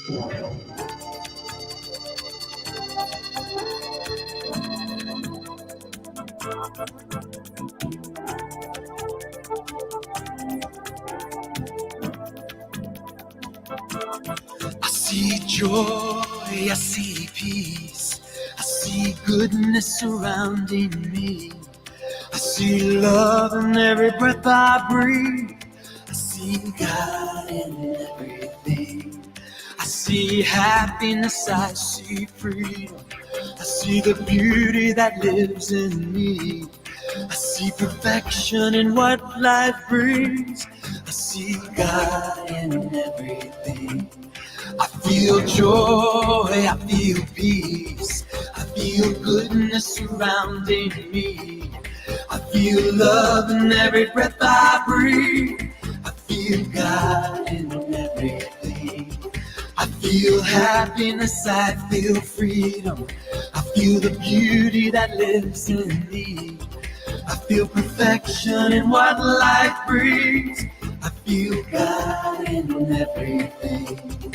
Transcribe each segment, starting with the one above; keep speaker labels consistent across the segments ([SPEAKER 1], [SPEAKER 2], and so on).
[SPEAKER 1] I see joy, I see peace, I see goodness surrounding me. I see love in every breath I breathe. I see God in everything. I see happiness, I see freedom. I see the beauty that lives in me. I see perfection in what life brings. I see God in everything. I feel joy, I feel peace, I feel goodness surrounding me. I feel love in every breath I breathe. I feel God in everything. I feel happiness, I feel freedom. I feel the beauty that lives in me. I feel perfection in what life brings. I feel God in everything.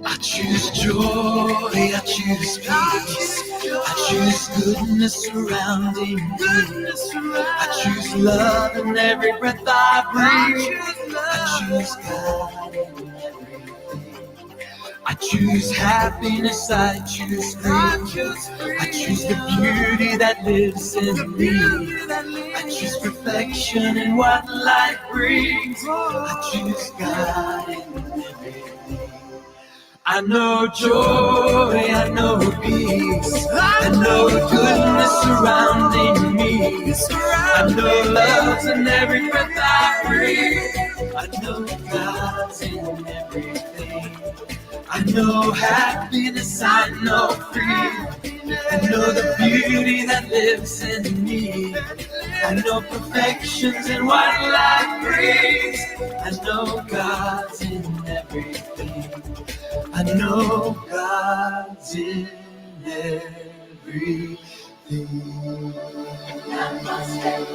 [SPEAKER 1] I choose joy, I choose peace, I choose goodness surrounding me. I choose love in every breath I breathe. I choose God in everything. I choose happiness, I choose freedom. I choose the beauty that lives in me. I choose perfection in what life brings. I choose God in everything. I know joy, I know peace, I know goodness surrounding me. I know love's in every breath I breathe. I know God's in everything. I know happiness, I know freedom. I know the beauty that lives in me. I know perfection's in what life brings. I know God's in everything. I know God's in everything. Namaste,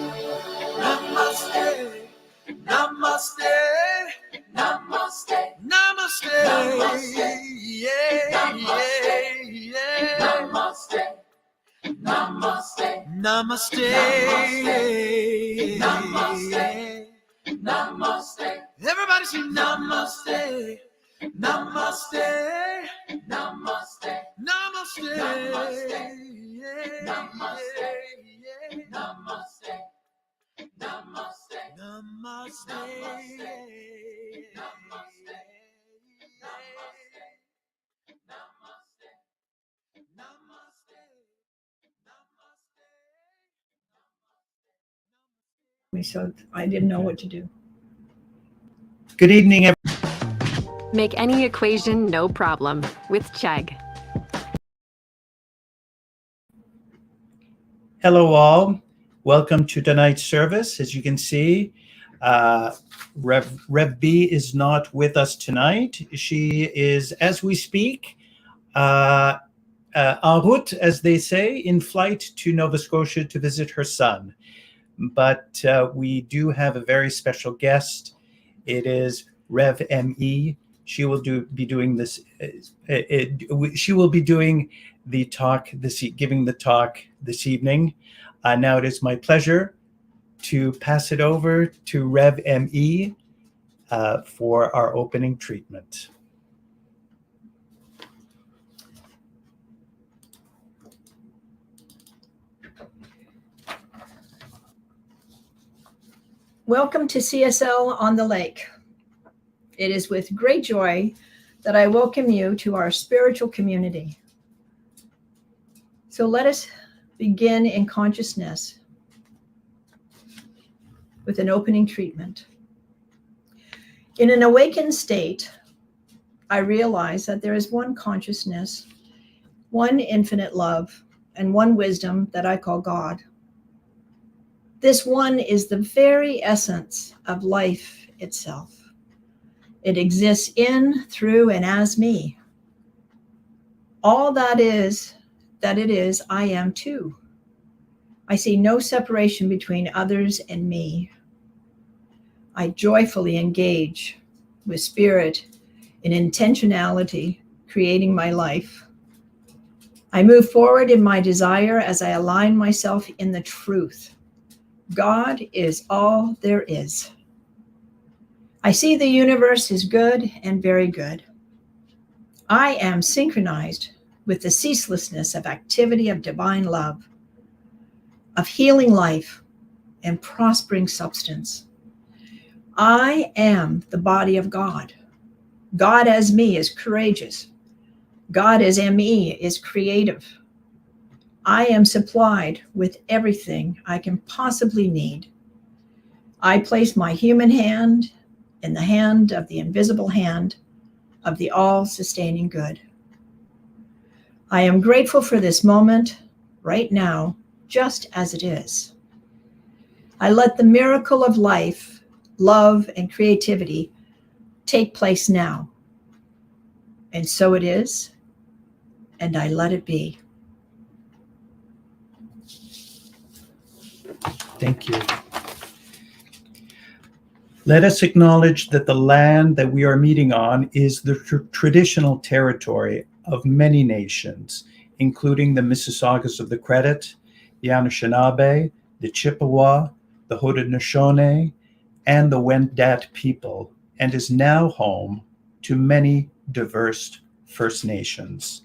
[SPEAKER 1] namaste, namaste, namaste, namaste, namaste, yeah, namaste, yeah, namaste, namaste, namaste, namaste, namaste. Everybody sing namaste. Namaste, namaste, namaste, namaste, yeah, namaste, yeah, namaste, namaste, namaste,
[SPEAKER 2] So I didn't know what to do.
[SPEAKER 3] Good evening, everyone.
[SPEAKER 4] Make any equation no problem with Chegg.
[SPEAKER 3] Hello, all. Welcome to tonight's service. As you can see, Rev B is not with us tonight. She is, as we speak, en route, as they say, in flight to Nova Scotia to visit her son. But we do have a very special guest. It is Rev ME. She will be doing this. She will be doing the talk giving the talk this evening. Now it is my pleasure to pass it over to Rev ME for our opening treatment.
[SPEAKER 2] Welcome to CSL On the Lake. It is with great joy that I welcome you to our spiritual community. So let us begin in consciousness with an opening treatment. In an awakened state, I realize that there is one consciousness, one infinite love, and one wisdom that I call God. This one is the very essence of life itself. It exists in, through, and as me. All that it is, I am too. I see no separation between others and me. I joyfully engage with spirit in intentionality, creating my life. I move forward in my desire as I align myself in the truth. God is all there is. I see the universe is good and very good. I am synchronized with the ceaselessness of activity of divine love, of healing life and prospering substance. I am the body of God. God as me is courageous. God as ME is creative. I am supplied with everything I can possibly need. I place my human hand in the hand of the invisible hand of the all-sustaining good. I am grateful for this moment right now, just as it is. I let the miracle of life, love, and creativity take place now. And so it is, and I let it be.
[SPEAKER 3] Thank you. Let us acknowledge that the land that we are meeting on is the traditional territory of many nations, including the Mississaugas of the Credit, the Anishinaabe, the Chippewa, the Haudenosaunee, and the Wendat people, and is now home to many diverse First Nations,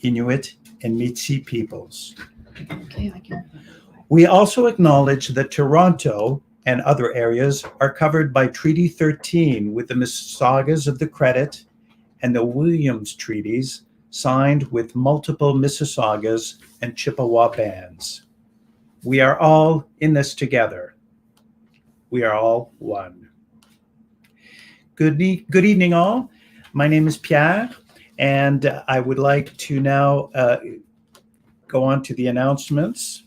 [SPEAKER 3] Inuit, and Métis peoples.
[SPEAKER 2] Okay, I can.
[SPEAKER 3] We also acknowledge that Toronto and other areas are covered by Treaty 13 with the Mississaugas of the Credit and the Williams Treaties signed with multiple Mississaugas and Chippewa bands. We are all in this together. We are all one. Good evening, all. My name is Pierre, and I would like to now go on to the announcements.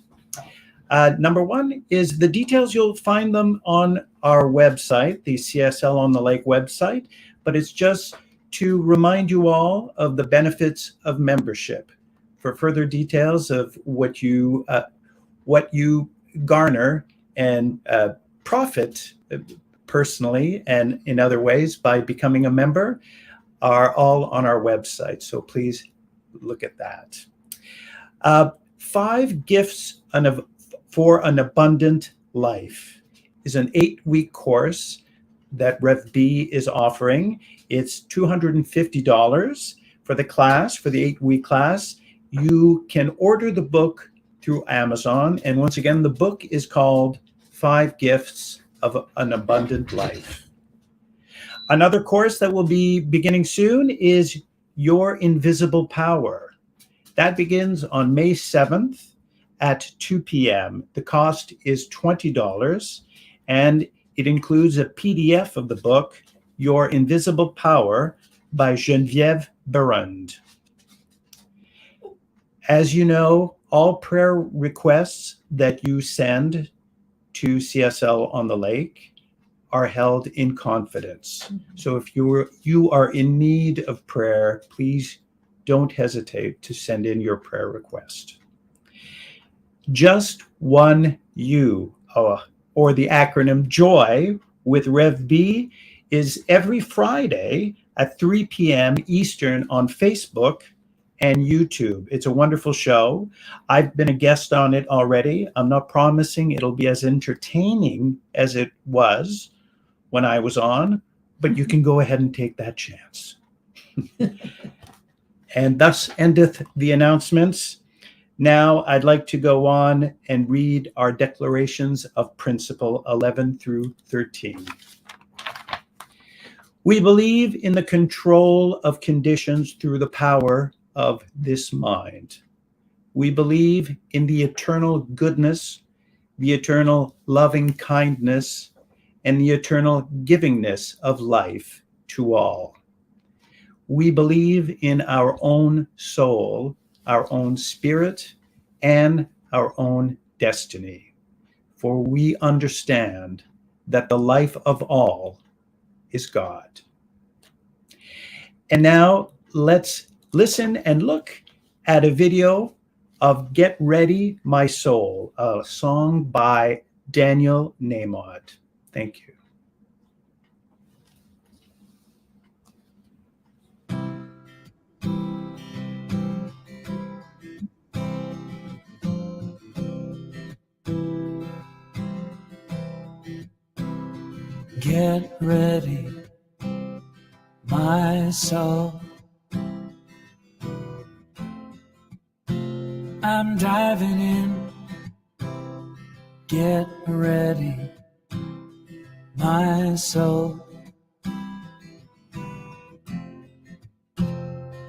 [SPEAKER 3] Number one is the details. You'll find them on our website, the CSL On the Lake website, but it's just to remind you all of the benefits of membership. For further details of what you garner and profit personally and in other ways by becoming a member are all on our website. So please look at that. 5 Gifts for an Abundant Life is an 8-week course that Rev B is offering. It's $250 for the class, for the 8-week class. You can order the book through Amazon. And once again, the book is called 5 Gifts of an Abundant Life. Another course that will be beginning soon is Your Invisible Power. That begins on May 7th at 2 p.m. The cost is $20, and it includes a PDF of the book, Your Invisible Power, by Geneviève Barund. As you know, all prayer requests that you send to CSL On the Lake are held in confidence. So if you are in need of prayer, please don't hesitate to send in your prayer request. Just One You, or the acronym JOY with Rev B, is every Friday at 3 p.m. Eastern on Facebook and YouTube. It's a wonderful show. I've been a guest on it already. I'm not promising it'll be as entertaining as it was when I was on, but you can go ahead and take that chance. And thus endeth the announcements. Now I'd like to go on and read our declarations of principle 11 through 13. We believe in the control of conditions through the power of this mind. We believe in the eternal goodness, the eternal loving kindness, and the eternal givingness of life to all. We believe in our own soul, our own spirit, and our own destiny, for we understand that the life of all is God. And now let's listen and look at a video of Get Ready, My Soul, a song by Daniel Nahmod. Thank you.
[SPEAKER 1] Get ready, my soul. I'm diving in. Get ready, my soul.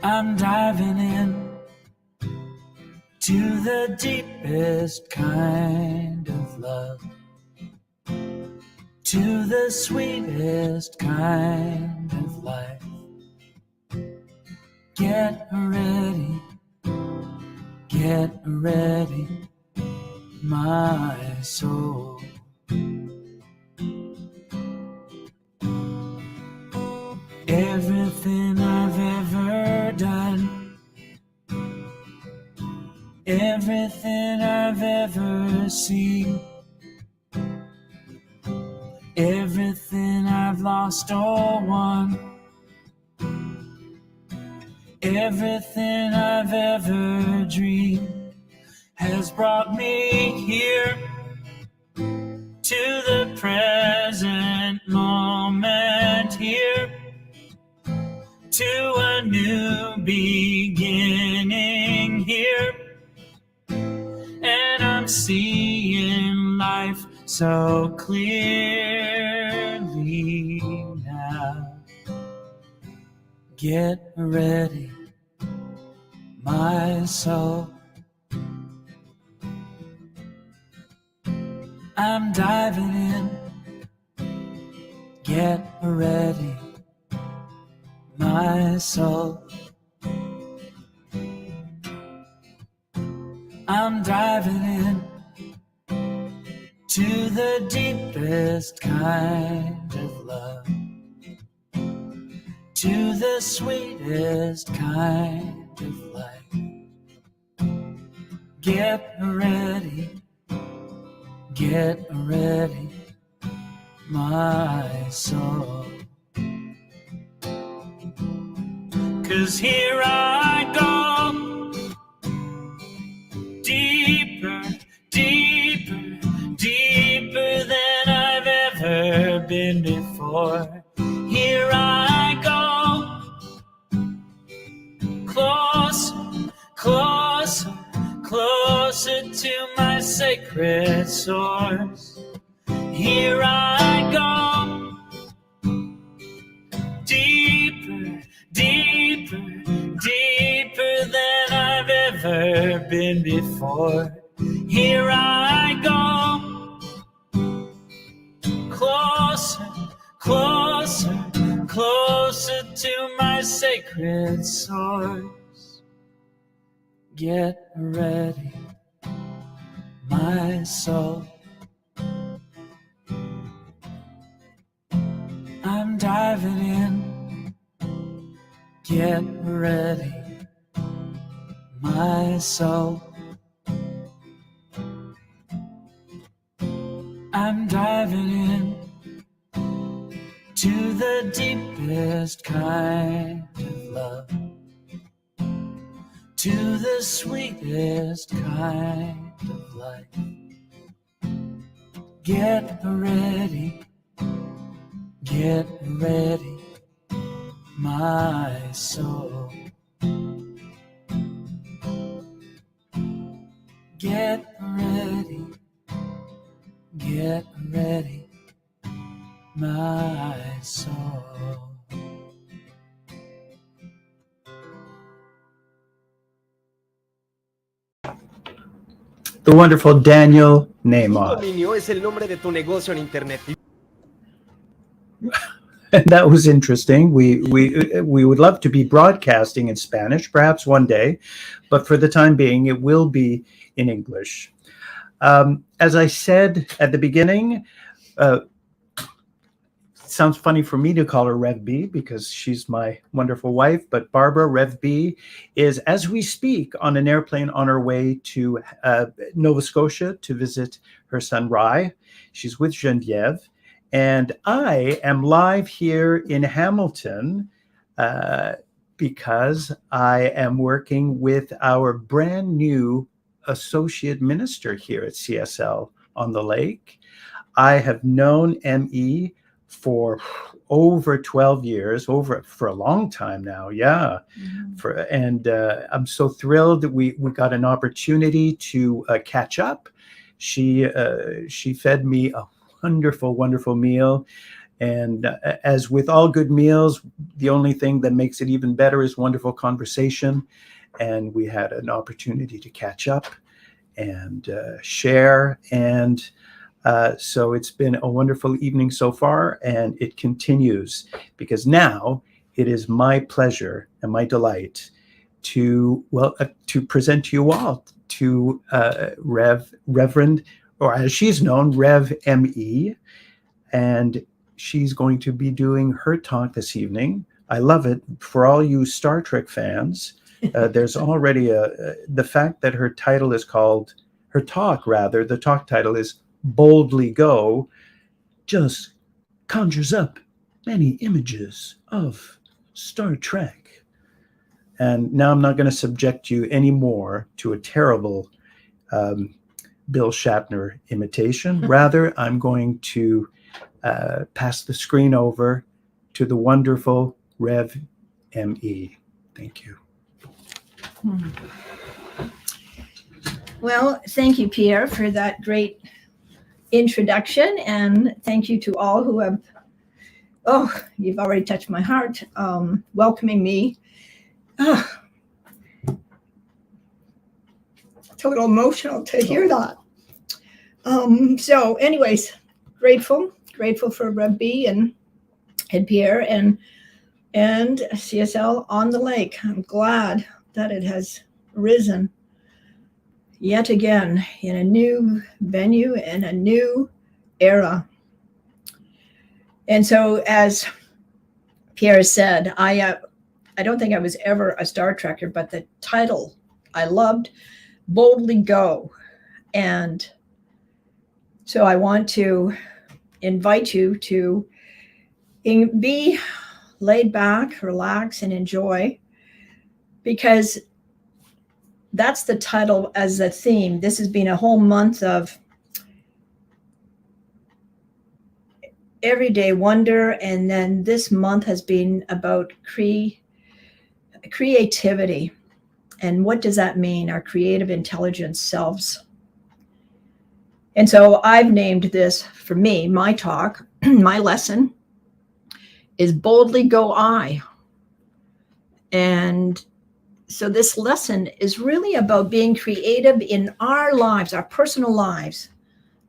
[SPEAKER 1] I'm diving in to the deepest kind of love, to the sweetest kind of life. Get ready, my soul. Everything I've ever done, everything I've ever seen, everything I've lost or won, everything I've ever dreamed has brought me here to the present moment, here to a new beginning, here, and I'm seeing life so clearly now. Get ready, my soul. I'm diving in. Get ready, my soul. I'm diving in to the deepest kind of love, to the sweetest kind of life. Get ready, my soul. 'Cause here I go, deeper, deeper, deeper than I've ever been before. Here I go, closer, closer, closer to my sacred source. Here I go, deeper, deeper, deeper than I've ever been before. Here I go, closer, closer, closer to my sacred source. Get ready, my soul. I'm diving in. Get ready, my soul. I'm diving in to the deepest kind of love, to the sweetest kind of life. Get ready, my soul. Get ready, my soul.
[SPEAKER 3] The wonderful Daniel Nahmod.
[SPEAKER 5] Dominio es el nombre de tu negocio en internet.
[SPEAKER 3] And that was interesting. We would love to be broadcasting in Spanish, perhaps one day, but for the time being, it will be in English. As I said at the beginning, sounds funny for me to call her Rev B because she's my wonderful wife, but Barbara, Rev B, is, as we speak, on an airplane on her way to Nova Scotia to visit her son, Rye. She's with Geneviève. And I am live here in Hamilton because I am working with our brand new associate minister here at CSL On the Lake. I have known ME for over 12 years, for a long time now. Yeah.
[SPEAKER 2] Mm-hmm.
[SPEAKER 3] I'm so thrilled that we got an opportunity to catch up. She fed me a wonderful meal. And as with all good meals, the only thing that makes it even better is wonderful conversation. And we had an opportunity to catch up and share. And so it's been a wonderful evening so far, and it continues, because now it is my pleasure and my delight to present to you all to Reverend, or as she's known, Rev ME, and she's going to be doing her talk this evening. I love it. For all you Star Trek fans, there's already the fact that the talk title is Boldly Go, just conjures up many images of Star Trek. And now I'm not going to subject you anymore to a terrible Bill Shatner imitation. Rather, I'm going to pass the screen over to the wonderful Rev ME. Thank you.
[SPEAKER 2] Well, thank you, Pierre, for that great introduction, and thank you to all who have, you've already touched my heart, welcoming me. Total emotional to hear that. So anyways, grateful for Rev B and Pierre and CSL On the Lake. I'm glad that it has risen yet again in a new venue and a new era. And so, as Pierre said, I don't think I was ever a Star Trekker, but the title I loved, Boldly Go. And so I want to invite you to be laid back, relax, and enjoy, because that's the title as a theme. This has been a whole month of everyday wonder, and then this month has been about creativity. And what does that mean? Our creative intelligence selves. And so I've named this, for me, my talk, my lesson is Boldly Go I. And so this lesson is really about being creative in our lives, our personal lives.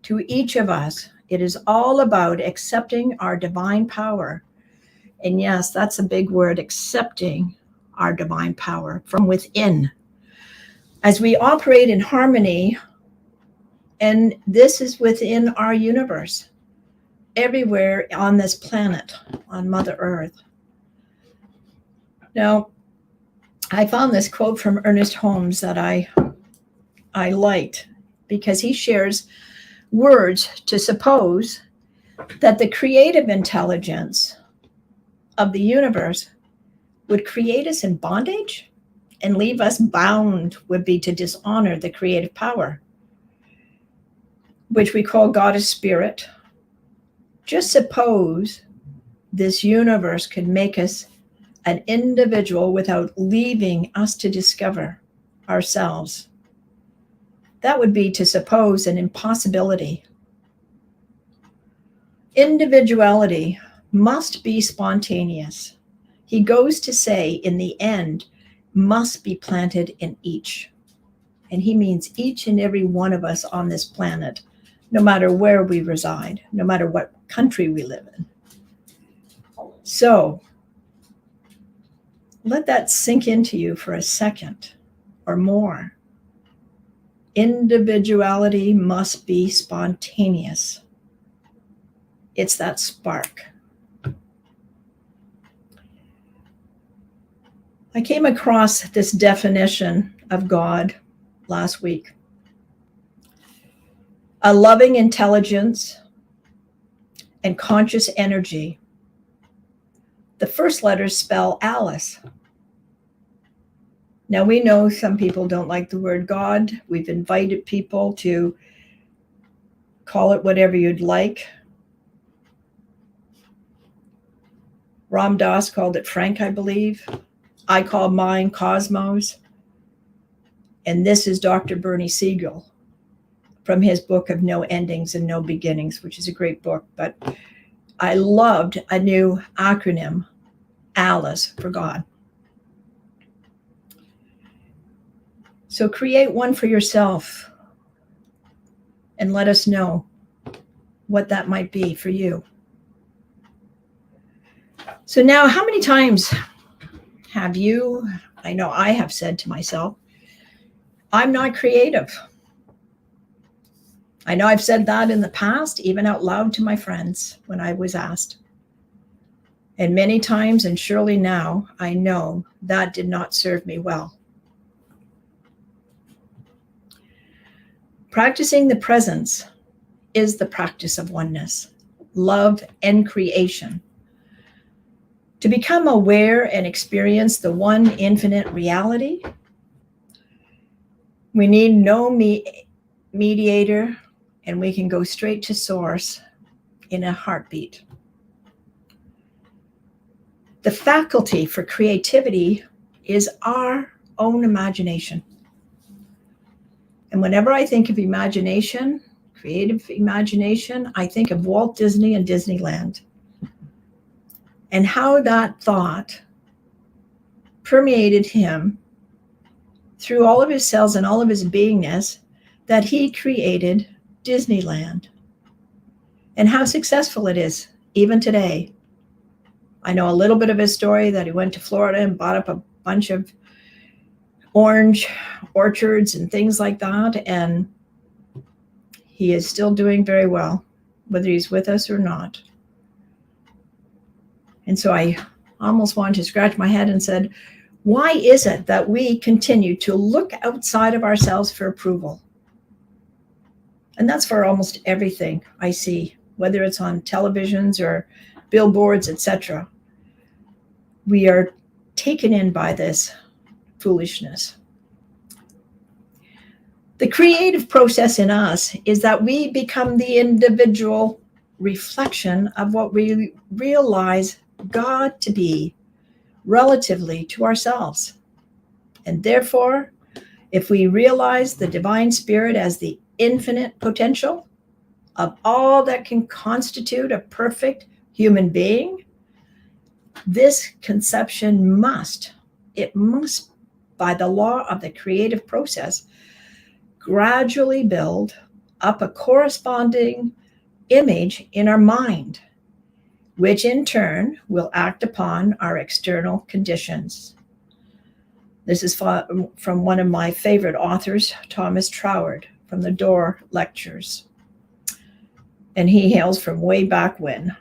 [SPEAKER 2] To each of us, it is all about accepting our divine power. And yes, that's a big word, accepting our divine power from within. As we operate in harmony, and this is within our universe, everywhere on this planet, on Mother Earth. Now, I found this quote from Ernest Holmes that I liked, because he shares words to suppose that the creative intelligence of the universe would create us in bondage, and leave us bound would be to dishonor the creative power, which we call God as spirit. Just suppose this universe could make us an individual without leaving us to discover ourselves. That would be to suppose an impossibility. Individuality must be spontaneous. He goes to say, in the end, must be planted in each. And he means each and every one of us on this planet, no matter where we reside, no matter what country we live in. So, let that sink into you for a second or more. Individuality must be spontaneous. It's that spark. I came across this definition of God last week. A loving intelligence and conscious energy. The first letters spell Alice. Now we know some people don't like the word God. We've invited people to call it whatever you'd like. Ram Dass called it Frank, I believe. I call mine Cosmos. And this is Dr. Bernie Siegel from his book of No Endings and No Beginnings, which is a great book. But I loved a new acronym, ALICE, for God. So create one for yourself and let us know what that might be for you. So now, how many times have you, I know I have said to myself, I'm not creative. I know I've said that in the past, even out loud to my friends when I was asked. And many times, and surely now, I know that did not serve me well. Practicing the presence is the practice of oneness, love, and creation. To become aware and experience the one infinite reality, we need no mediator, and we can go straight to source in a heartbeat. The faculty for creativity is our own imagination. And whenever I think of imagination, creative imagination, I think of Walt Disney and Disneyland, and how that thought permeated him through all of his cells and all of his beingness, that he created Disneyland, and how successful it is even today. I know a little bit of his story, that he went to Florida and bought up a bunch of orange orchards and things like that, and he is still doing very well, whether he's with us or not. And so I almost wanted to scratch my head and said, why is it that we continue to look outside of ourselves for approval? And that's for almost everything I see, whether it's on televisions or billboards, etc. We are taken in by this foolishness. The creative process in us is that we become the individual reflection of what we realize God to be relatively to ourselves. And therefore, if we realize the divine spirit as the infinite potential of all that can constitute a perfect human being, this conception must, by the law of the creative process, gradually build up a corresponding image in our mind, which in turn will act upon our external conditions. This is from one of my favorite authors, Thomas Troward, from the Door Lectures. And he hails from way back when.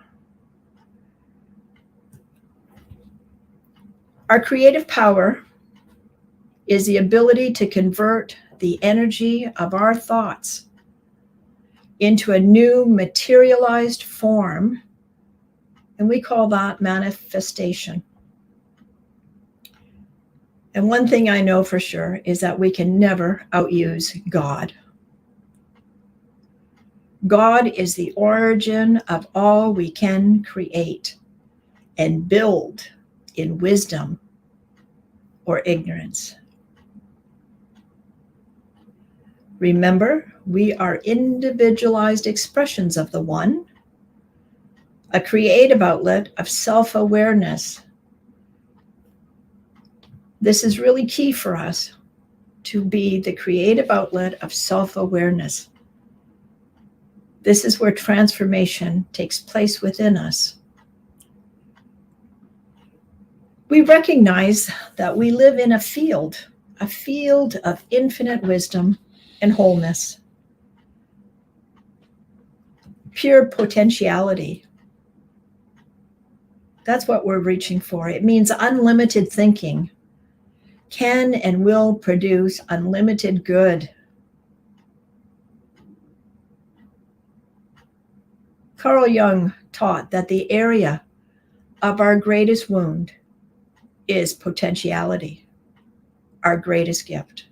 [SPEAKER 2] Our creative power is the ability to convert the energy of our thoughts into a new materialized form, and we call that manifestation. And one thing I know for sure is that we can never outuse God. God is the origin of all we can create and build in wisdom or ignorance. Remember, we are individualized expressions of the One, a creative outlet of self-awareness. This is really key for us, to be the creative outlet of self-awareness. This is where transformation takes place within us. We recognize that we live in a field of infinite wisdom and wholeness, pure potentiality. That's what we're reaching for. It means unlimited thinking, can and will produce unlimited good. Carl Jung taught that the area of our greatest wound is potentiality, our greatest gift.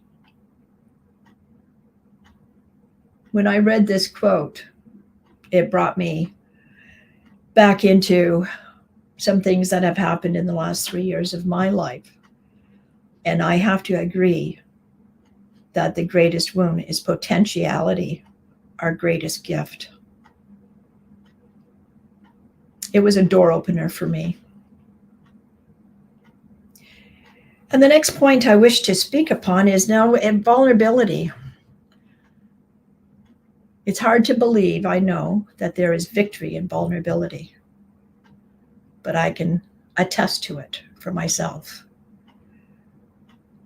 [SPEAKER 2] When I read this quote, it brought me back into some things that have happened in the last 3 years of my life. And I have to agree that the greatest wound is potentiality, our greatest gift. It was a door opener for me. And the next point I wish to speak upon is now vulnerability. It's hard to believe, I know, that there is victory in vulnerability, but I can attest to it for myself.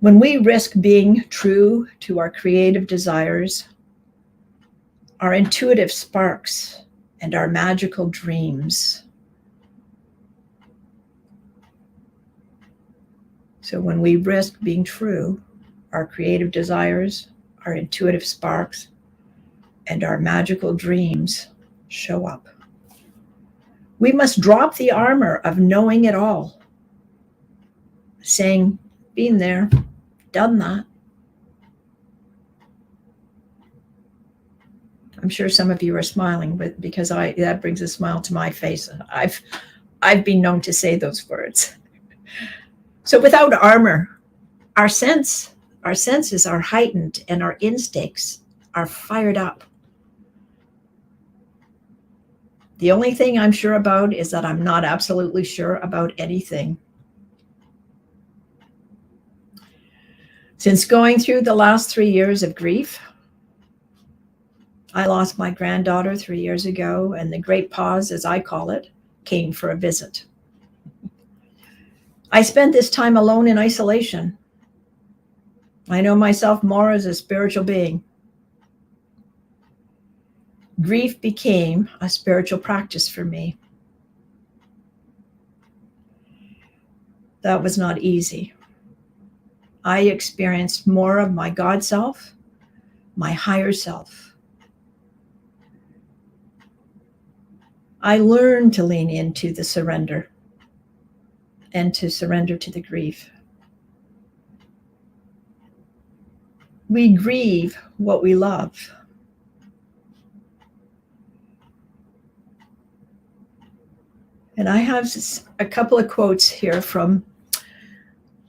[SPEAKER 2] When we risk being true to our creative desires, our intuitive sparks, and our magical dreams. So when we risk being true, our creative desires, our intuitive sparks, and our magical dreams show up. We must drop the armor of knowing it all, saying, been there, done that. I'm sure some of you are smiling, but because that brings a smile to my face. I've been known to say those words. So without armor, our senses are heightened and our instincts are fired up. The only thing I'm sure about is that I'm not absolutely sure about anything. Since going through the last 3 years of grief, I lost my granddaughter 3 years ago, and the great pause, as I call it, came for a visit. I spent this time alone in isolation. I know myself more as a spiritual being. Grief became a spiritual practice for me. That was not easy. I experienced more of my God self, my higher self. I learned to lean into the surrender and to surrender to the grief. We grieve what we love. And I have a couple of quotes here from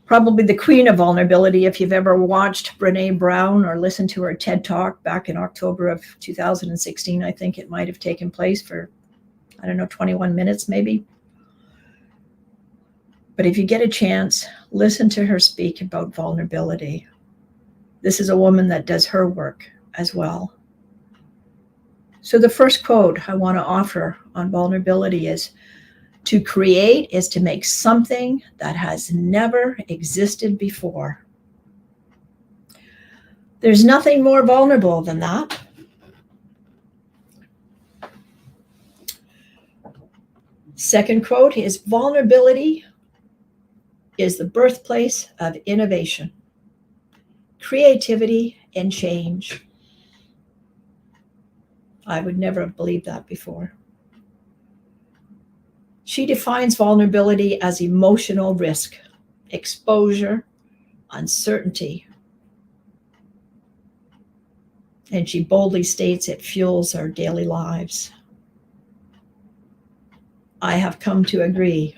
[SPEAKER 2] probably the queen of vulnerability. If you've ever watched Brené Brown or listened to her TED Talk back in October of 2016, I think it might have taken place for, 21 minutes maybe. But if you get a chance, listen to her speak about vulnerability. This is a woman that does her work as well. So the first quote I want to offer on vulnerability is, to create is to make something that has never existed before. There's nothing more vulnerable than that. Second quote is, vulnerability is the birthplace of innovation, creativity, and change. I would never have believed that before. She defines vulnerability as emotional risk, exposure, uncertainty. And she boldly states it fuels our daily lives. I have come to agree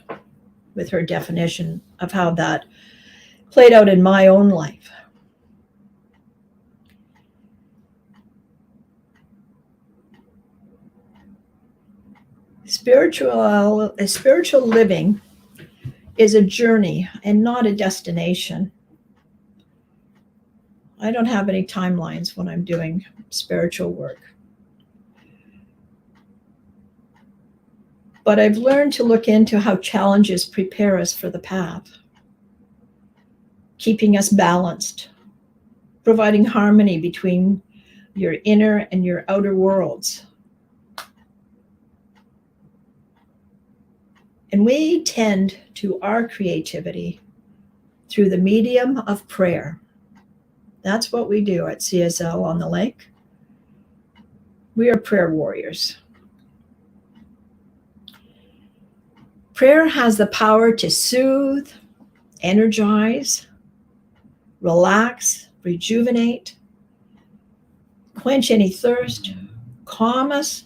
[SPEAKER 2] with her definition of how that played out in my own life. Spiritual living is a journey and not a destination. I don't have any timelines when I'm doing spiritual work. But I've learned to look into how challenges prepare us for the path, keeping us balanced, providing harmony between your inner and your outer worlds. And we tend to our creativity through the medium of prayer. That's what we do at CSL On the Lake. We are prayer warriors. Prayer has the power to soothe, energize, relax, rejuvenate, quench any thirst, calm us,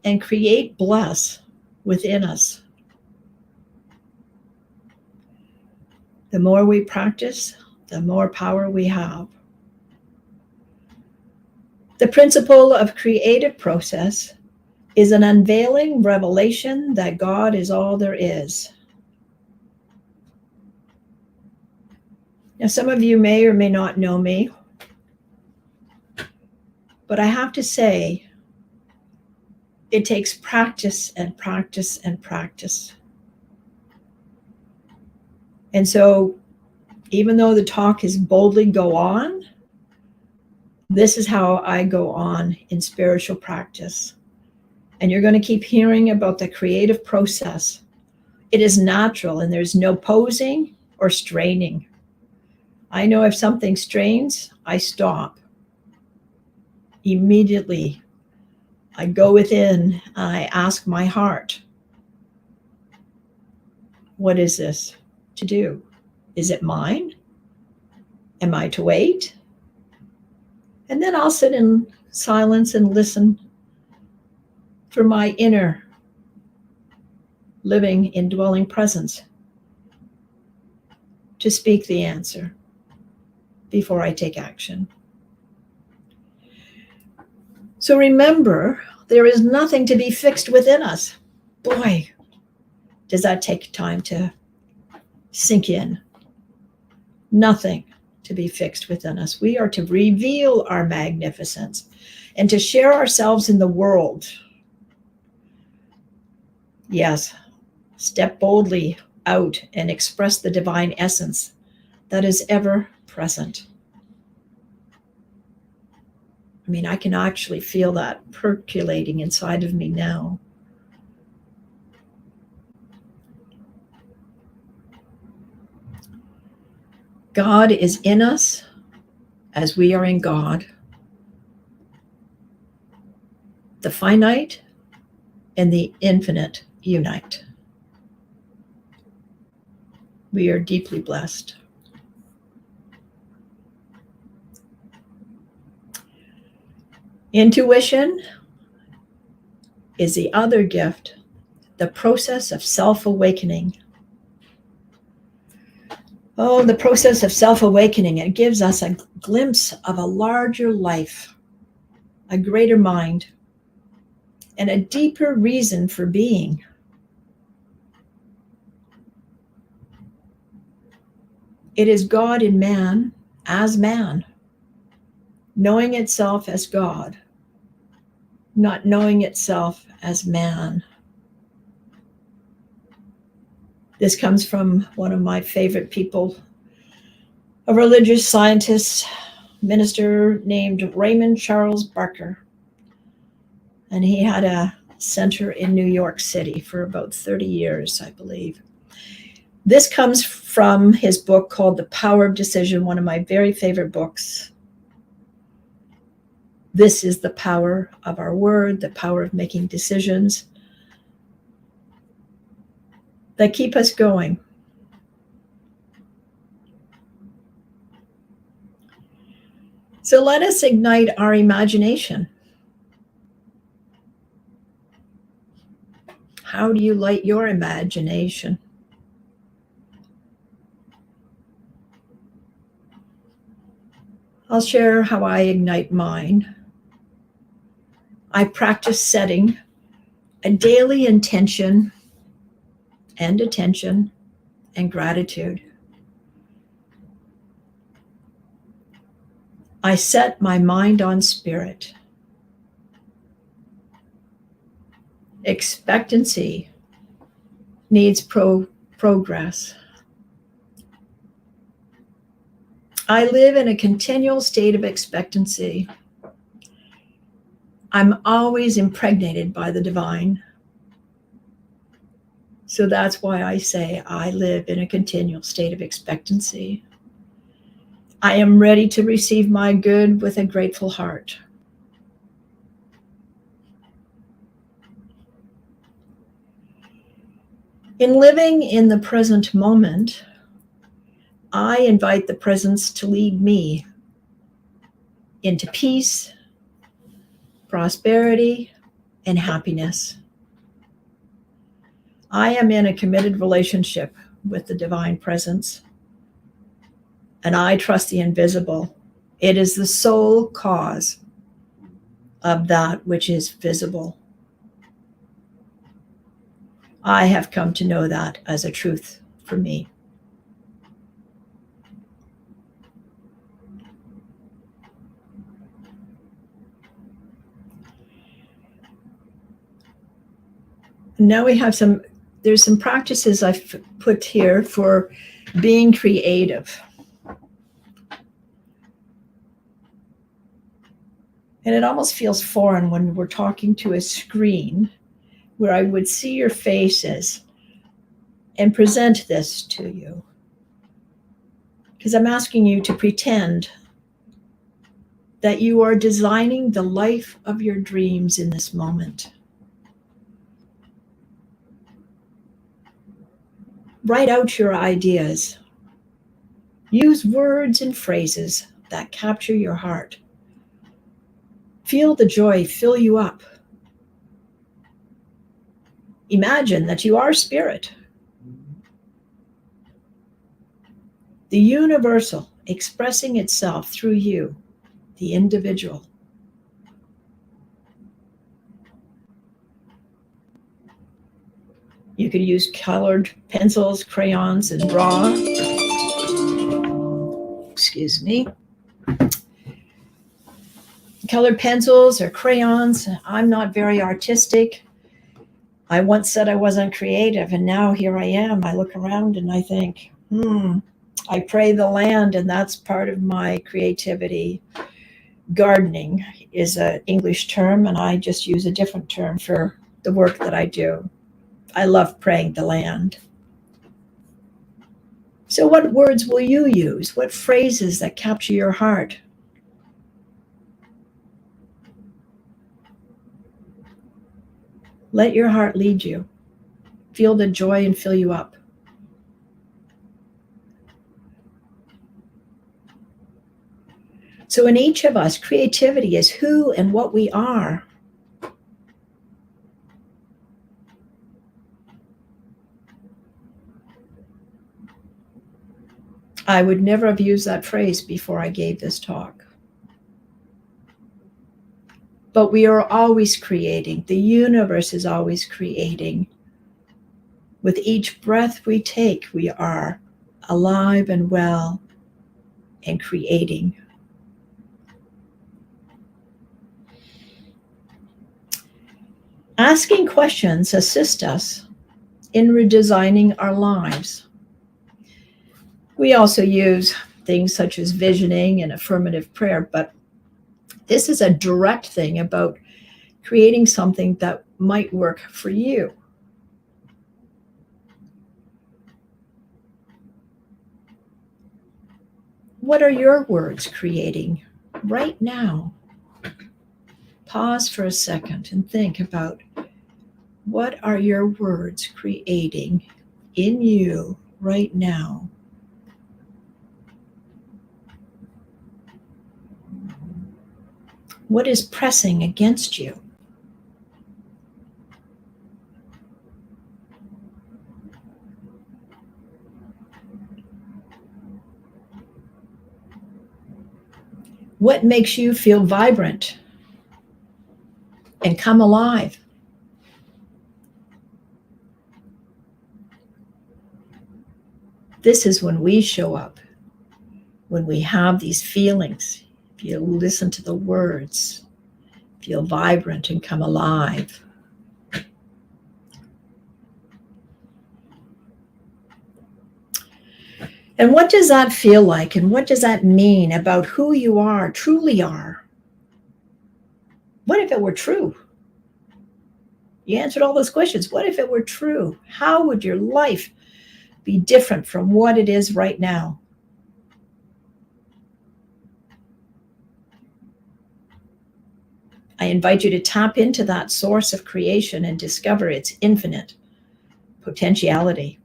[SPEAKER 2] and create bliss within us. The more we practice, the more power we have. The principle of creative process is an unveiling revelation that God is all there is. Now, some of you may or may not know me, but I have to say, it takes practice and practice and practice. And so, even though the talk is boldly go on, this is how I go on in spiritual practice. And you're going to keep hearing about the creative process. It is natural and there's no posing or straining. I know if something strains, I stop. Immediately, I go within and I ask my heart, what is this to do? Is it mine? Am I to wait? And then I'll sit in silence and listen for my inner living indwelling presence to speak the answer before I take action. So remember, there is nothing to be fixed within us. Boy, does that take time to sink in. Nothing to be fixed within us. We are to reveal our magnificence and to share ourselves in the world. Yes, step boldly out and express the divine essence that is ever present. I mean, I can actually feel that percolating inside of me now. God is in us as we are in God. The finite and the infinite unite. We are deeply blessed. Intuition is the other gift, the process of self-awakening. Oh, the process of self-awakening, it gives us a glimpse of a larger life, a greater mind, and a deeper reason for being. It is God in man as man, knowing itself as God, not knowing itself as man. This comes from one of my favorite people, a religious scientist, minister named Raymond Charles Barker. And he had a center in New York City for about 30 years, I believe. This comes from his book called The Power of Decision, one of my very favorite books. This is the power of our word, the power of making decisions that keep us going. So let us ignite our imagination. How do you light your imagination? I'll share how I ignite mine. I practice setting a daily intention and attention and gratitude. I set my mind on spirit. Expectancy needs progress. I live in a continual state of expectancy. I'm always impregnated by the divine. So that's why I say I live in a continual state of expectancy. I am ready to receive my good with a grateful heart. In living in the present moment, I invite the presence to lead me into peace, prosperity, and happiness. I am in a committed relationship with the divine presence, and I trust the invisible. It is the sole cause of that which is visible. I have come to know that as a truth for me. Now we have there's some practices I've put here for being creative. And it almost feels foreign when we're talking to a screen where I would see your faces and present this to you. Because I'm asking you to pretend that you are designing the life of your dreams in this moment. Write out your ideas. Use words and phrases that capture your heart. Feel the joy fill you up. Imagine that you are spirit, the universal expressing itself through you, the individual. You could use colored pencils, crayons, and draw. Excuse me. Colored pencils or crayons. I'm not very artistic. I once said I wasn't creative, and now here I am. I look around and I think, I pray the land, and that's part of my creativity. Gardening is an English term, and I just use a different term for the work that I do. I love praying the land. So what words will you use? What phrases that capture your heart? Let your heart lead you. Feel the joy and fill you up. So in each of us, creativity is who and what we are. I would never have used that phrase before I gave this talk. But we are always creating. The universe is always creating. With each breath we take, we are alive and well and creating. Asking questions assist us in redesigning our lives. We also use things such as visioning and affirmative prayer, but this is a direct thing about creating something that might work for you. What are your words creating right now? Pause for a second and think about what are your words creating in you right now? What is pressing against you? What makes you feel vibrant and come alive? This is when we show up, when we have these feelings. If you listen to the words, feel vibrant and come alive. And what does that feel like? And what does that mean about who you are, truly are? What if it were true? You answered all those questions. What if it were true? How would your life be different from what it is right now? I invite you to tap into that source of creation and discover its infinite potentiality.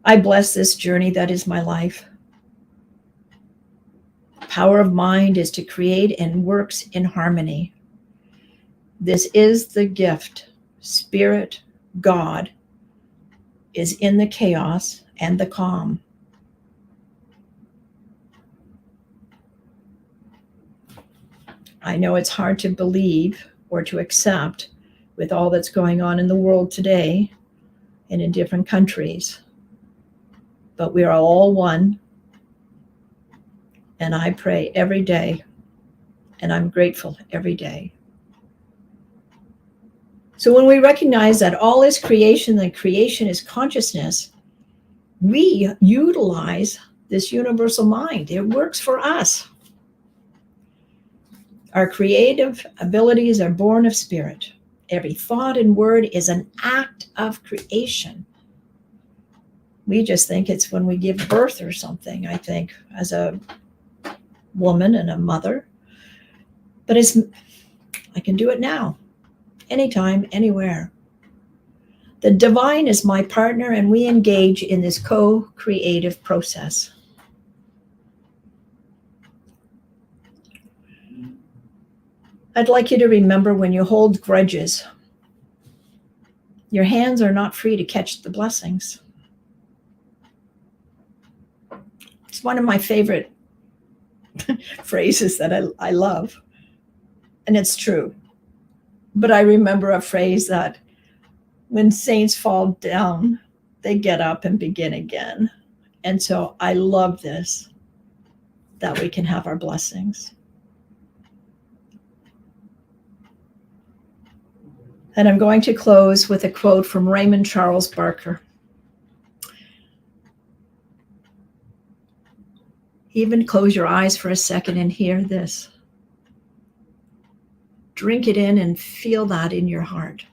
[SPEAKER 2] I bless this journey that is my life. The power of mind is to create and works in harmony. This is the gift. Spirit, God, is in the chaos and the calm. I know it's hard to believe or to accept with all that's going on in the world today and in different countries, but we are all one. And I pray every day, and I'm grateful every day. So when we recognize that all is creation, that creation is consciousness, we utilize this universal mind. It works for us. Our creative abilities are born of spirit. Every thought and word is an act of creation. We just think it's when we give birth or something, I think, as a woman and a mother. But I can do it now, anytime, anywhere. The divine is my partner, and we engage in this co-creative process. I'd like you to remember, when you hold grudges, your hands are not free to catch the blessings. It's one of my favorite phrases that I love, and it's true. But I remember a phrase that when saints fall down, they get up and begin again. And so I love this, that we can have our blessings. And I'm going to close with a quote from Raymond Charles Barker. Even close your eyes for a second and hear this. Drink it in and feel that in your heart.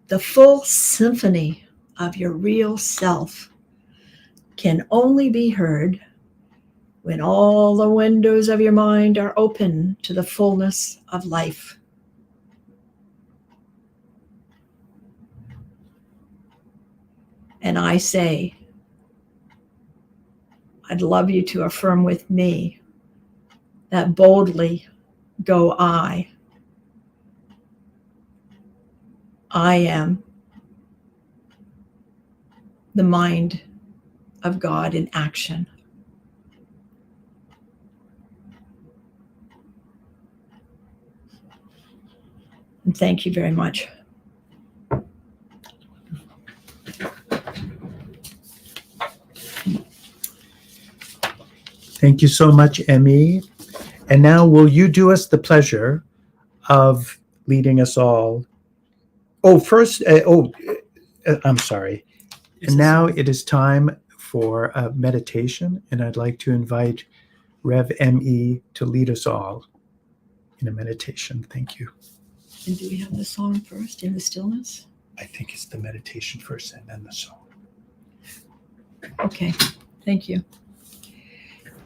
[SPEAKER 2] The full symphony of your real self can only be heard when all the windows of your mind are open to the fullness of life. And I say, I'd love you to affirm with me that boldly go I. I am the mind of God in action. And thank you very much.
[SPEAKER 3] Thank you so much, Emmy. And now will you do us the pleasure of leading us all? Oh, first, I'm sorry. And now it is time for a meditation, and I'd like to invite Rev ME to lead us all in a meditation. Thank you.
[SPEAKER 2] And do we have the song first, In the Stillness?
[SPEAKER 3] I think it's the meditation first and then the song.
[SPEAKER 2] Okay, thank you.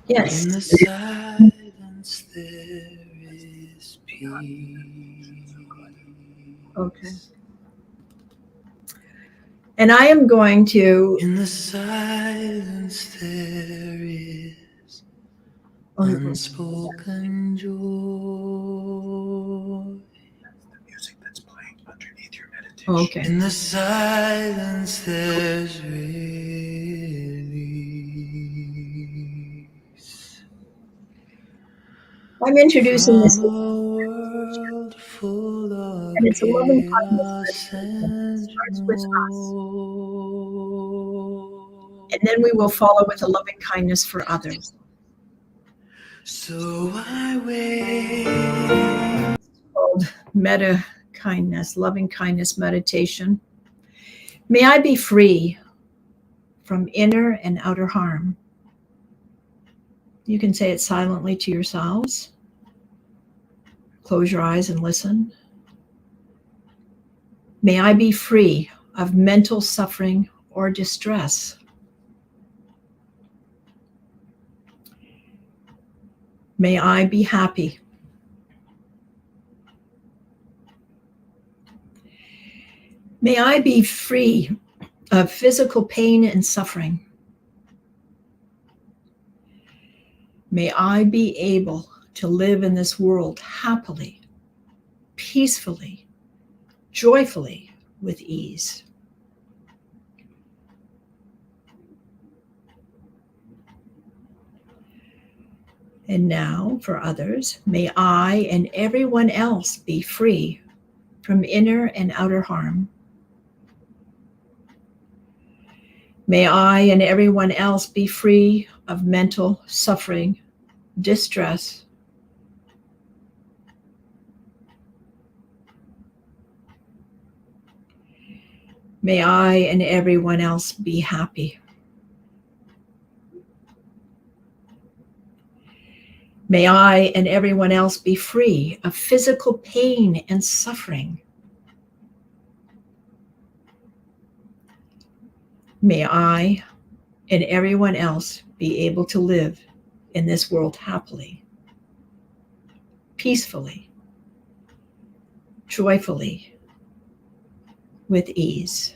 [SPEAKER 2] Yes.
[SPEAKER 1] In the silence there is peace.
[SPEAKER 2] Okay. And I am going to.
[SPEAKER 1] In the silence there is unspoken joy.
[SPEAKER 3] The music that's playing underneath your meditation.
[SPEAKER 2] Oh, okay.
[SPEAKER 1] In the silence there's release.
[SPEAKER 2] I'm introducing this.
[SPEAKER 1] From a world full of
[SPEAKER 2] And it's a loving kindness
[SPEAKER 1] chaos
[SPEAKER 2] meditation. It
[SPEAKER 1] and
[SPEAKER 2] starts with us.
[SPEAKER 1] noise.
[SPEAKER 2] And then we will follow with a loving kindness for others.
[SPEAKER 1] So I wait.
[SPEAKER 2] Called metta kindness, loving kindness meditation. May I be free from inner and outer harm. You can say it silently to yourselves. Close your eyes and listen. May I be free of mental suffering or distress. May I be happy. May I be free of physical pain and suffering. May I be able to live in this world happily, peacefully, joyfully, with ease. And now, for others, may I and everyone else be free from inner and outer harm. May I and everyone else be free of mental suffering, distress. May I and everyone else be happy. May I and everyone else be free of physical pain and suffering. May I and everyone else be able to live in this world happily, peacefully, joyfully, with ease.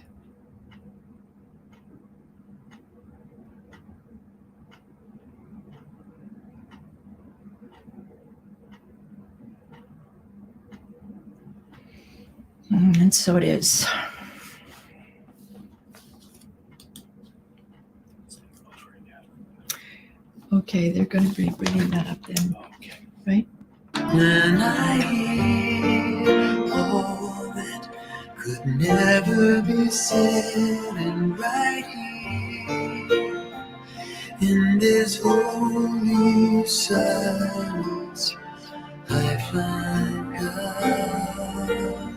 [SPEAKER 2] And so it is. Okay, they're going to be bringing that up then, right?
[SPEAKER 1] When I hear all that could never be said, and right here in this holy silence, I find God,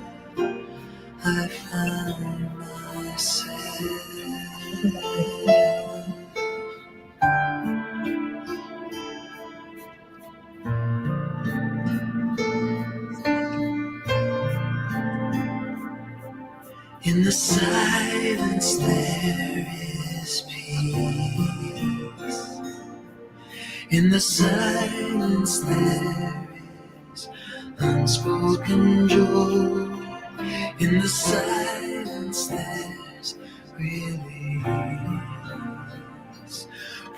[SPEAKER 1] I find myself. In the silence there is peace. In the silence there is unspoken joy. In the silence there's release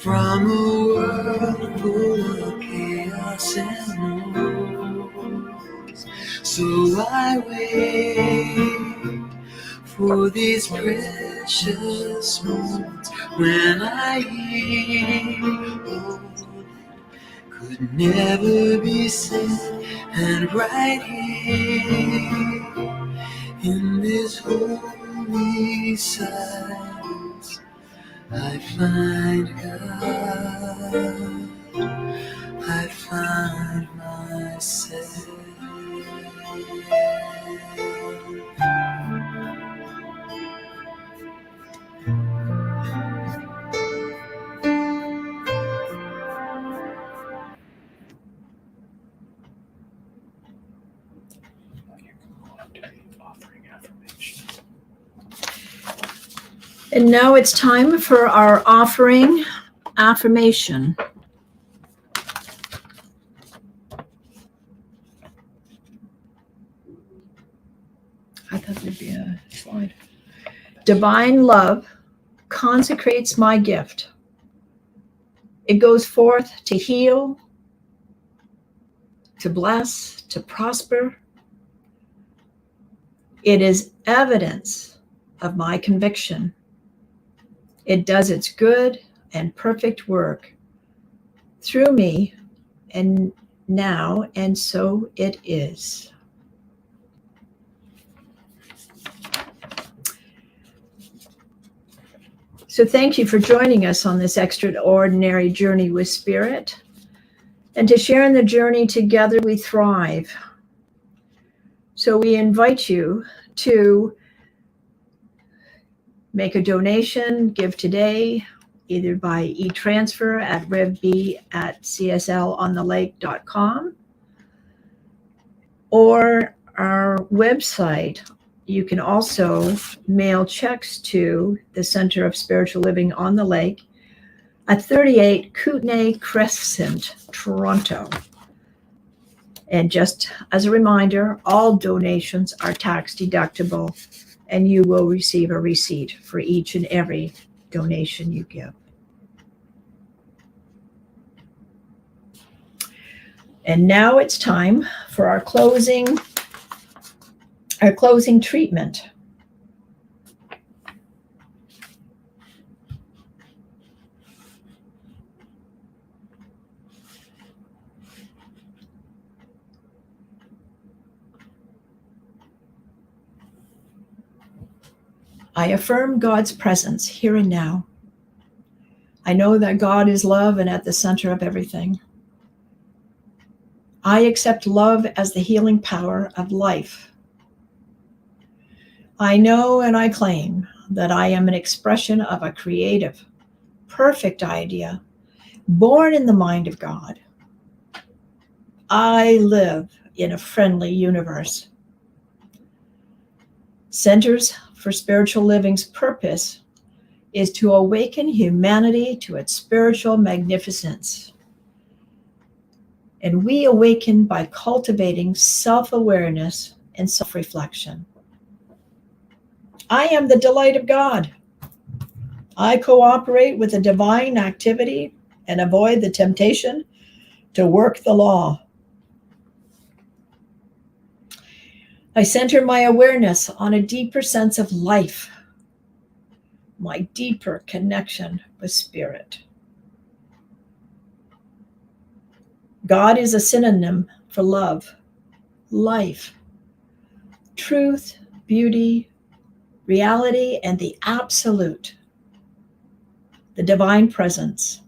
[SPEAKER 1] from a world full of chaos and noise. So I wait for these precious moments when I hear all that could never be said, and right here in this holy silence, I find God, I find myself.
[SPEAKER 2] And now it's time for our offering affirmation. I thought there'd be a slide. Divine love consecrates my gift. It goes forth to heal, to bless, to prosper. It is evidence of my conviction. It does its good and perfect work through me and now, and so it is. So thank you for joining us on this extraordinary journey with Spirit. And to share in the journey together, we thrive. So we invite you to make a donation, give today, either by e-transfer at revb@cslonTheLake.com. or our website. You can also mail checks to the Center of Spiritual Living on the Lake at 38 Kootenay Crescent, Toronto. And just as a reminder, all donations are tax deductible, and you will receive a receipt for each and every donation you give. And now it's time for our closing treatment. I affirm God's presence here and now. I know that God is love and at the center of everything. I accept love as the healing power of life. I know and I claim that I am an expression of a creative, perfect idea, born in the mind of God. I live in a friendly universe. Centers for Spiritual Living's purpose is to awaken humanity to its spiritual magnificence. And we awaken by cultivating self-awareness and self-reflection. I am the delight of God. I cooperate with the divine activity and avoid the temptation to work the law. I center my awareness on a deeper sense of life, my deeper connection with spirit. God is a synonym for love, life, truth, beauty, reality, and the absolute, the divine presence,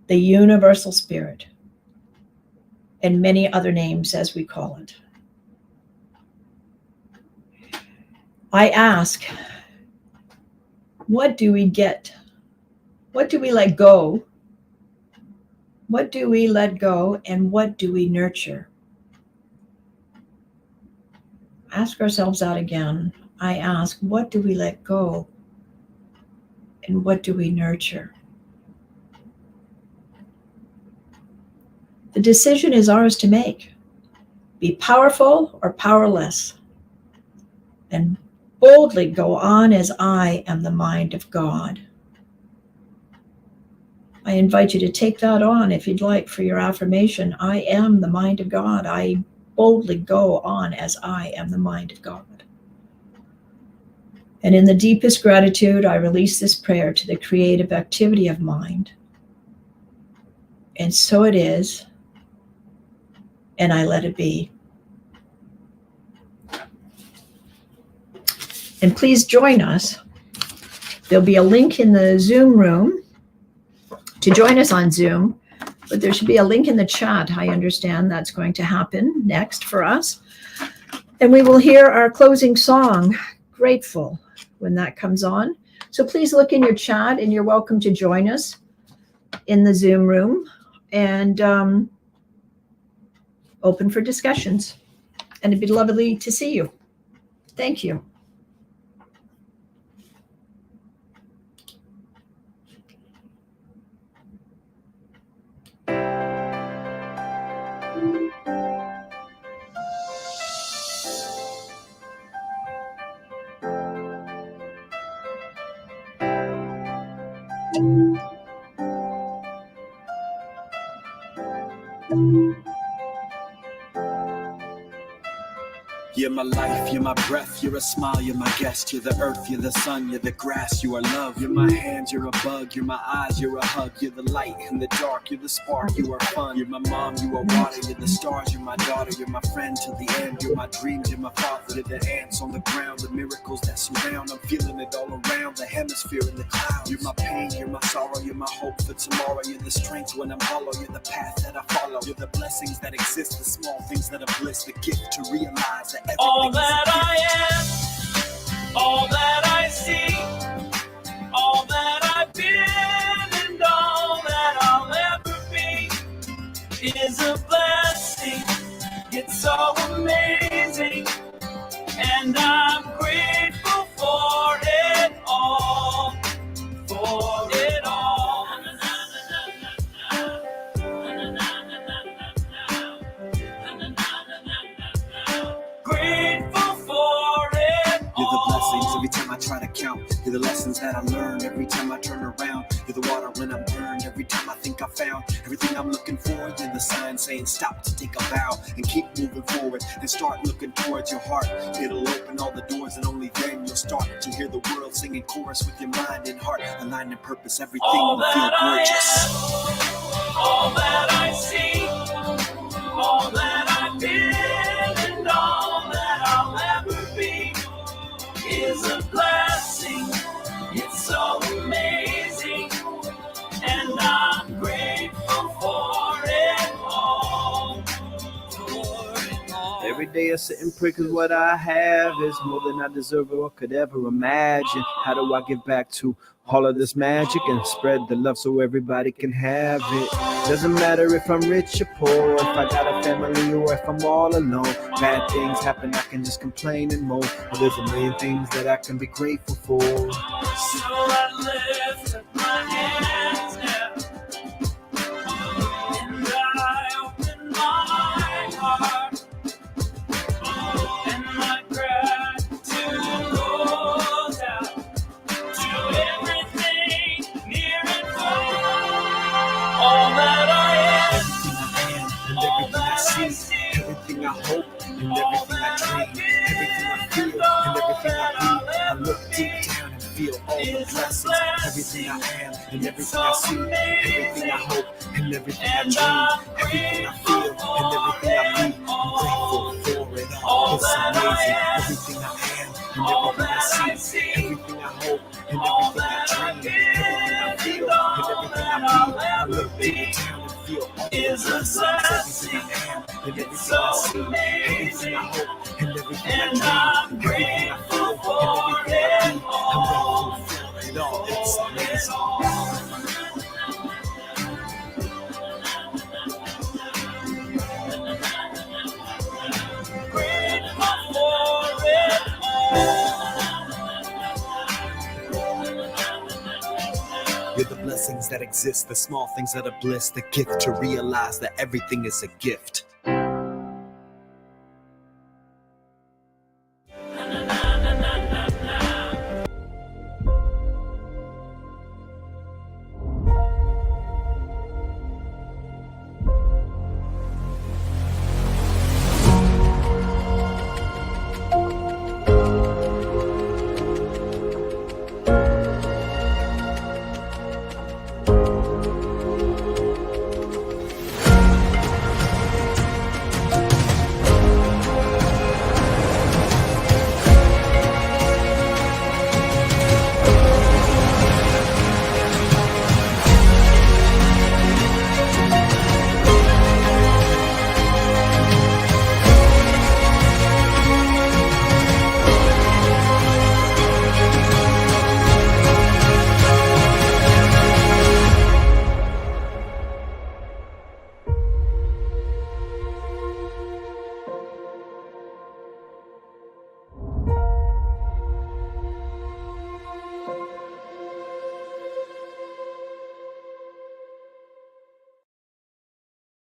[SPEAKER 2] the universal spirit, and many other names as we call it. I ask, what do we get? What do we let go? What do we let go, and what do we nurture? Ask ourselves that again. I ask, what do we let go, and what do we nurture? The decision is ours to make. Be powerful or powerless, and boldly go on as I am the mind of God. I invite you to take that on if you'd like for your affirmation. I am the mind of God. I boldly go on as I am the mind of God. And in the deepest gratitude, I release this prayer to the creative activity of mind. And so it is, and I let it be. And please join us. There'll be a link in the Zoom room to join us on Zoom, but there should be a link in the chat. I understand that's going to happen next for us. And we will hear our closing song, Grateful, when that comes on. So please look in your chat, and you're welcome to join us in the Zoom room and open for discussions. And it'd be lovely to see you. Thank you.
[SPEAKER 1] You're my life, you're my breath, you're a smile, you're my guest. You're the earth, you're the sun, you're the grass, you are love. You're my hands, you're a bug, you're my eyes, you're a hug. You're the light in the dark, you're the spark, you are fun. You're my mom, you are water, you're the stars, you're my daughter. You're my friend till the end, you're my dreams, you're my father. You're the ants on the ground, the miracles that surround. I'm feeling it all around, the hemisphere and the clouds. You're my pain, you're my sorrow, you're my hope for tomorrow. You're the strength when I'm hollow, you're the path that I follow. You're the blessings that exist, the small things that are bliss, the gift to realize that
[SPEAKER 6] all that I am, all that I see, all that I've been, and all that I'll ever be is a blessing. It's so amazing, and I'm grateful for it all. For it all. Grateful for it all.
[SPEAKER 1] You're the blessings every time I try to count. You're the lessons that I learn every time I turn around. You're the water when I'm burned every time I think I found everything I'm looking for. You're the sign saying stop to take a bow and keep moving forward and start looking towards your heart. It'll open all the doors and only then you'll start to hear the world singing chorus with your mind and heart. Aligned in purpose, everything
[SPEAKER 6] All
[SPEAKER 1] will feel
[SPEAKER 6] that I
[SPEAKER 1] gorgeous.
[SPEAKER 6] am, all that I see, all that I've been, and all that I'll ever be is a blessing. It's so amazing, and I'm grateful for it all.
[SPEAKER 5] Every day I sit and pray cause what I have is more than I deserve or could ever imagine. How do I give back to all of this magic and spread the love so everybody can have it? Doesn't matter if I'm rich or poor, if I got a family or if I'm all alone. Bad things happen, I can just complain and moan. But there's a million things that I can be grateful for.
[SPEAKER 6] So I lift up my hands now, and I open my heart, and my gratitude goes out to everything near and far. All that I am, all that I see,
[SPEAKER 1] Everything I hope and everything I dream, everything I feel and everything I be. I look deep down and feel all the blessings. Everything I am and everything I see, everything I hope and everything I dream, everything I feel and everything I be. I'm grateful for it all. It's amazing. Everything I am and everything I see, everything I hope and everything I dream, everything I feel and everything I be. I look deep down and feel all the blessings. Everything I am and everything I see, everything I hope and everything I dream, everything I feel and everything I be. I'm grateful for it all. It's amazing. You're the blessings that exist, the small things that are bliss, the gift to realize that everything is a gift.